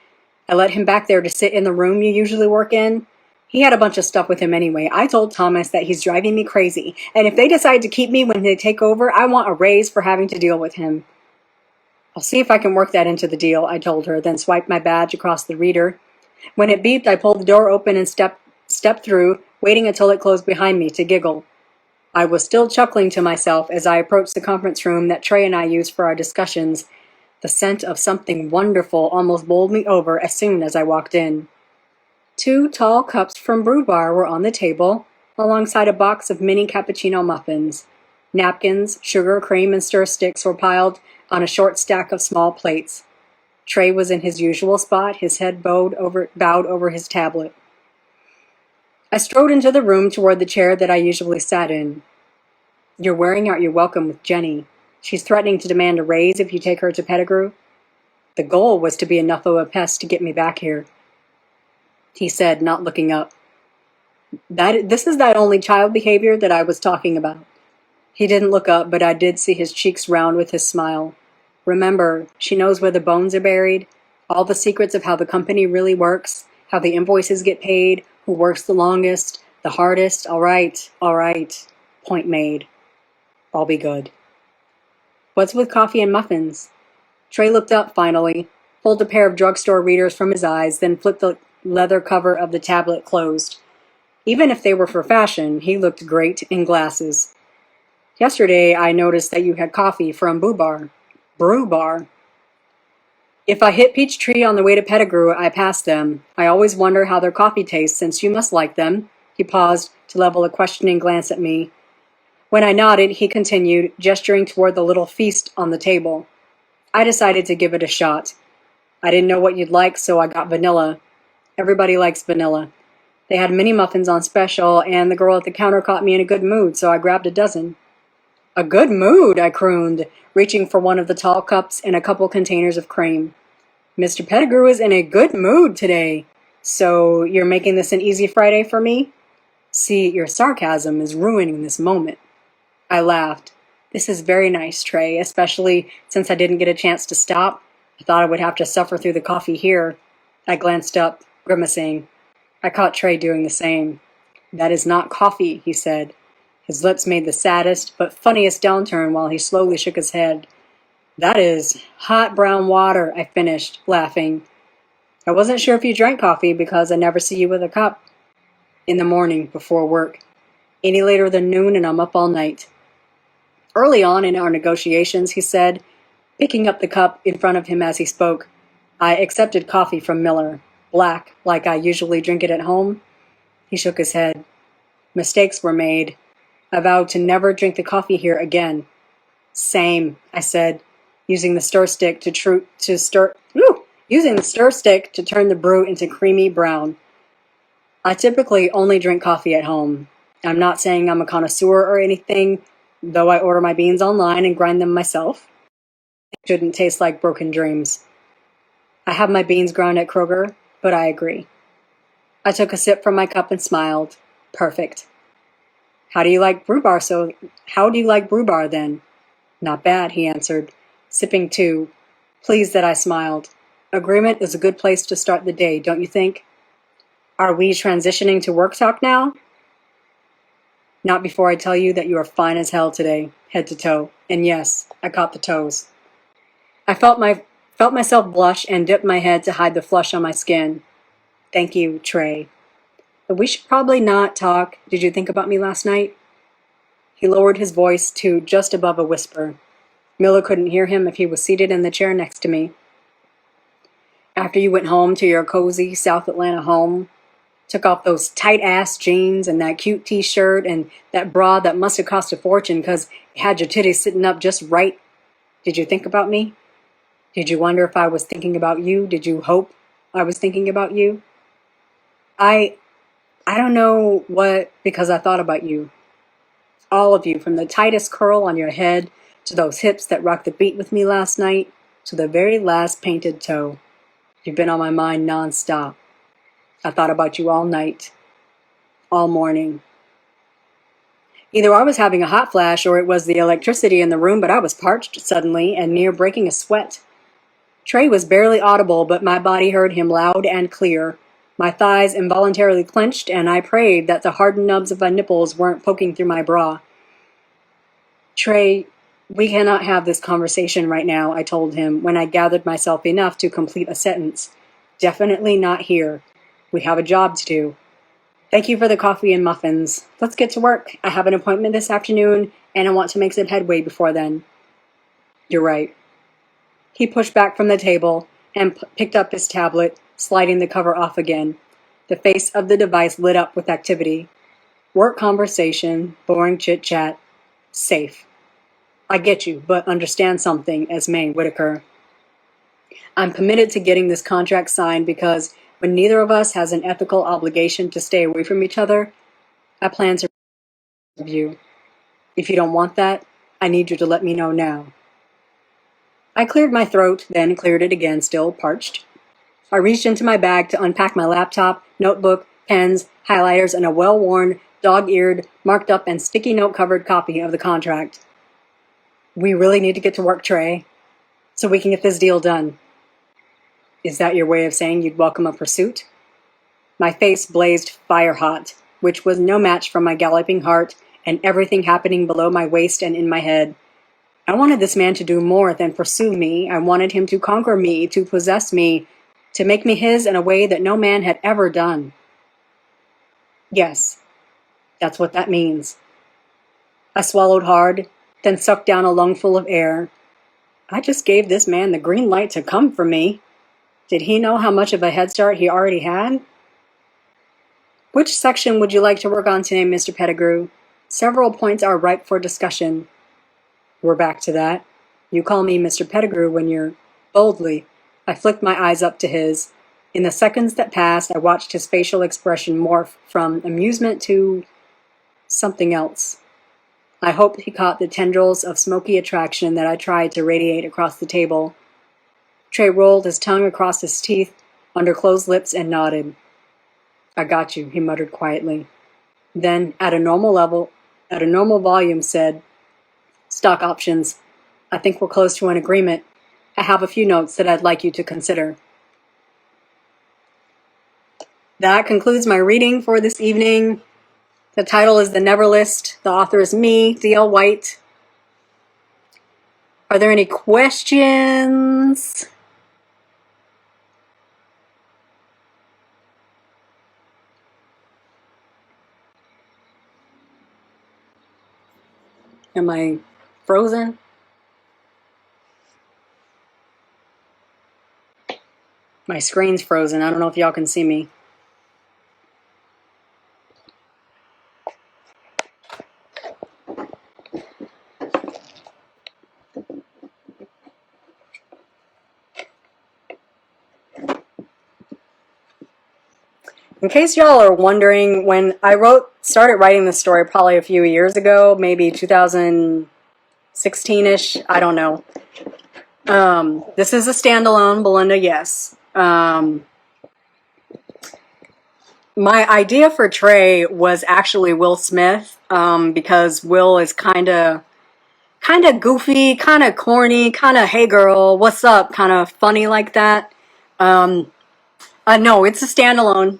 "I let him back there to sit in the room you usually work in. He had a bunch of stuff with him anyway. I told Thomas that he's driving me crazy, and if they decide to keep me when they take over, I want a raise for having to deal with him." "I'll see if I can work that into the deal," I told her, then swiped my badge across the reader. When it beeped, I pulled the door open and stepped through, waiting until it closed behind me to giggle. I was still chuckling to myself as I approached the conference room that Trey and I used for our discussions. The scent of something wonderful almost bowled me over as soon as I walked in. 2 tall cups from Brew Bar were on the table, alongside a box of mini cappuccino muffins. Napkins, sugar, cream, and stir sticks were piled on a short stack of small plates. Trey was in his usual spot, his head bowed over his tablet. I strode into the room toward the chair that I usually sat in. You're wearing out your welcome with Jenny. She's threatening to demand a raise if you take her to Pettigrew. The goal was to be enough of a pest to get me back here, he said, not looking up. This is that only child behavior that I was talking about. He didn't look up, but I did see his cheeks round with his smile. Remember, she knows where the bones are buried, all the secrets of how the company really works, how the invoices get paid, who works the longest, the hardest. All right. Point made. I'll be good. What's with coffee and muffins? Trey looked up finally, pulled a pair of drugstore readers from his eyes, then flipped the leather cover of the tablet closed. Even if they were for fashion, he looked great in glasses. Yesterday, I noticed that you had coffee from Brew Bar. If I hit Peachtree on the way to Pettigrew, I pass them. I always wonder how their coffee tastes, since you must like them. He paused to level a questioning glance at me. When I nodded, he continued, gesturing toward the little feast on the table. I decided to give it a shot. I didn't know what you'd like, so I got vanilla. Everybody likes vanilla. They had mini muffins on special, and the girl at the counter caught me in a good mood, so I grabbed a dozen. A good mood, I crooned, reaching for one of the tall cups and a couple containers of cream. Mr. Pettigrew is in a good mood today. So you're making this an easy Friday for me? See, your sarcasm is ruining this moment. I laughed. This is very nice, Trey, especially since I didn't get a chance to stop. I thought I would have to suffer through the coffee here. I glanced up, grimacing. I caught Trey doing the same. That is not coffee, he said. His lips made the saddest but funniest downturn while he slowly shook his head. That is hot brown water, I finished, laughing. I wasn't sure if you drank coffee because I never see you with a cup. In the morning, before work. Any later than noon and I'm up all night. Early on in our negotiations, he said, picking up the cup in front of him as he spoke, I accepted coffee from Miller. Black, like I usually drink it at home. He shook his head. Mistakes were made. I vowed to never drink the coffee here again. Same, I said, using the stir stick to turn the brew into creamy brown. I typically only drink coffee at home. I'm not saying I'm a connoisseur or anything, though I order my beans online and grind them myself. It shouldn't taste like broken dreams. I have my beans ground at Kroger, but I agree. I took a sip from my cup and smiled. Perfect. How do you like Brew Bar then? Not bad, he answered, sipping too, pleased that I smiled. Agreement is a good place to start the day, don't you think? Are we transitioning to work talk now? Not before I tell you that you are fine as hell today, head to toe. And yes, I caught the toes. I felt myself blush and dipped my head to hide the flush on my skin. Thank you, Trey. But we should probably not talk. Did you think about me last night? He lowered his voice to just above a whisper. Miller couldn't hear him if he was seated in the chair next to me. After you went home to your cozy South Atlanta home, took off those tight-ass jeans and that cute t-shirt and that bra that must have cost a fortune because it had your titties sitting up just right. Did you think about me? Did you wonder if I was thinking about you? Did you hope I was thinking about you? I don't know what, because I thought about you. All of you, from the tightest curl on your head to those hips that rocked the beat with me last night to the very last painted toe. You've been on my mind non-stop. I thought about you all night, all morning. Either I was having a hot flash or it was the electricity in the room, but I was parched suddenly and near breaking a sweat. Trey was barely audible, but my body heard him loud and clear. My thighs involuntarily clenched, and I prayed that the hardened nubs of my nipples weren't poking through my bra. Trey, we cannot have this conversation right now, I told him when I gathered myself enough to complete a sentence. Definitely not here. We have a job to do. Thank you for the coffee and muffins. Let's get to work. I have an appointment this afternoon, and I want to make some headway before then. You're right. He pushed back from the table and picked up his tablet, sliding the cover off again. The face of the device lit up with activity. Work conversation, boring chit-chat. safe. I get you, but understand something, Esme Whitaker. I'm committed to getting this contract signed because when neither of us has an ethical obligation to stay away from each other, I plan to you. If you don't want that, I need you to let me know now. I cleared my throat, then cleared it again, still parched. I reached into my bag to unpack my laptop, notebook, pens, highlighters, and a well-worn, dog-eared, marked up, and sticky note-covered copy of the contract. We really need to get to work, Trey, so we can get this deal done. Is that your way of saying you'd welcome a pursuit? My face blazed fire-hot, which was no match for my galloping heart and everything happening below my waist and in my head. I wanted this man to do more than pursue me. I wanted him to conquer me, to possess me, to make me his in a way that no man had ever done. Yes, that's what that means. I swallowed hard, then sucked down a lungful of air. I just gave this man the green light to come for me. Did he know how much of a head start he already had? Which section would you like to work on today, Mr. Pettigrew? Several points are ripe for discussion. We're back to that. You call me Mr. Pettigrew when you're... Boldly, I flicked my eyes up to his. In the seconds that passed, I watched his facial expression morph from amusement to something else. I hoped he caught the tendrils of smoky attraction that I tried to radiate across the table. Trey rolled his tongue across his teeth, under closed lips, and nodded. I got you, he muttered quietly. Then, at a normal volume, said, Stock options. I think we're close to an agreement. I have a few notes that I'd like you to consider. That concludes my reading for this evening. The title is The Neverlist. The author is me, D.L. White. Are there any questions? Am I frozen? My screen's frozen. I don't know if y'all can see me. In case y'all are wondering, when I started writing this story probably a few years ago, maybe 2016-ish, I don't know. This is a standalone, Belinda, yes. My idea for Trey was actually Will Smith, because Will is kind of goofy, kind of corny, kind of hey girl, what's up, kind of funny like that. No, it's a standalone.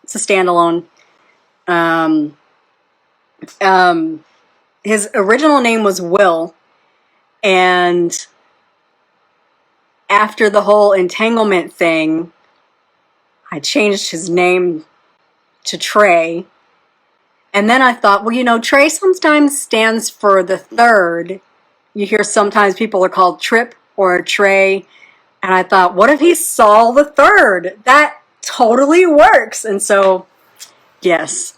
It's a standalone. His original name was Will, and after the whole entanglement thing, I changed his name to Trey. And then I thought, well, you know, Trey sometimes stands for the third. You hear sometimes people are called Trip or Trey. And I thought, what if he's Saul the Third? That totally works. And so, yes.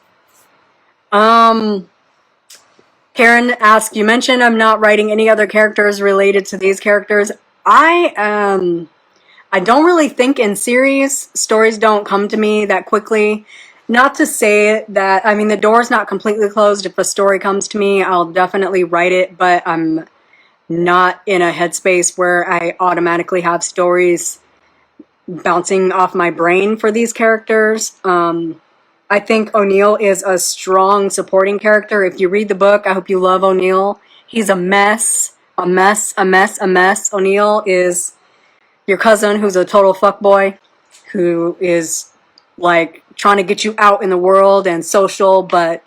Karen asked, you mentioned I'm not writing any other characters related to these characters. I don't really think in series. Stories don't come to me that quickly. Not to say that, I mean, the door's not completely closed. If a story comes to me, I'll definitely write it, but I'm not in a headspace where I automatically have stories bouncing off my brain for these characters. I think O'Neill is a strong supporting character. If you read the book, I hope you love O'Neill. He's a mess. A mess. O'Neill is your cousin who's a total fuckboy, who is like trying to get you out in the world and social, but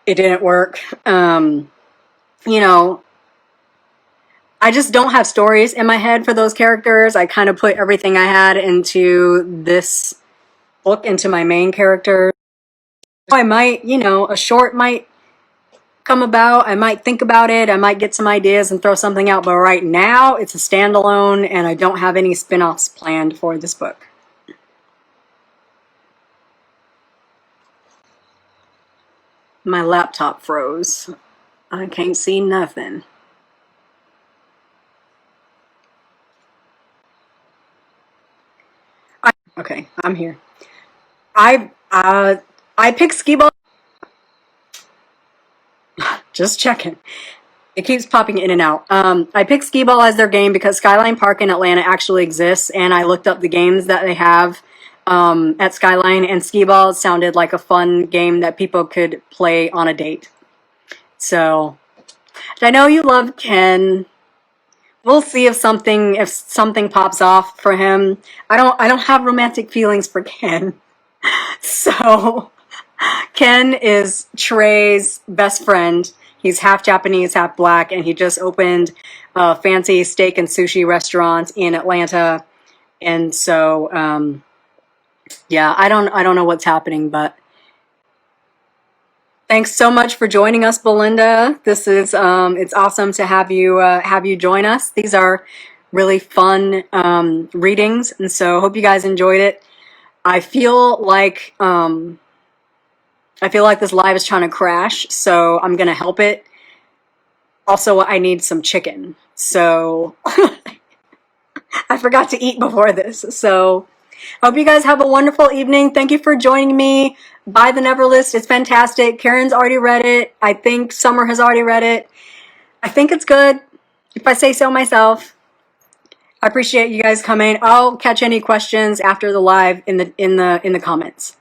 it didn't work. You know, I just don't have stories in my head for those characters. I kind of put everything I had into this book, into my main character. I might, you know, a short might come about. I might think about it. I might get some ideas and throw something out. But right now, it's a standalone, and I don't have any spin-offs planned for this book. My laptop froze. I can't see nothing. Okay, I'm here. I uh I picked skee ball. Just checking. It keeps popping in and out. I picked skee ball as their game because Skyline Park in Atlanta actually exists, and I looked up the games that they have at Skyline, and skee ball sounded like a fun game that people could play on a date. So I know you love Ken. We'll see if something pops off for him. I don't have romantic feelings for Ken. So Ken is Trey's best friend. He's half Japanese, half black, and he just opened a fancy steak and sushi restaurant in Atlanta. And so, yeah, I don't know what's happening, but thanks so much for joining us, Belinda. This is it's awesome to have you join us. These are really fun readings, and so hope you guys enjoyed it. I feel like this live is trying to crash, so I'm gonna help it. Also, I need some chicken, so I forgot to eat before this. So hope you guys have a wonderful evening. Thank you for joining me. Buy the Neverlist. It's fantastic. Karen's already read it. I think Summer has already read it. I think it's good, if I say so myself. I appreciate you guys coming. I'll catch any questions after the live in the comments.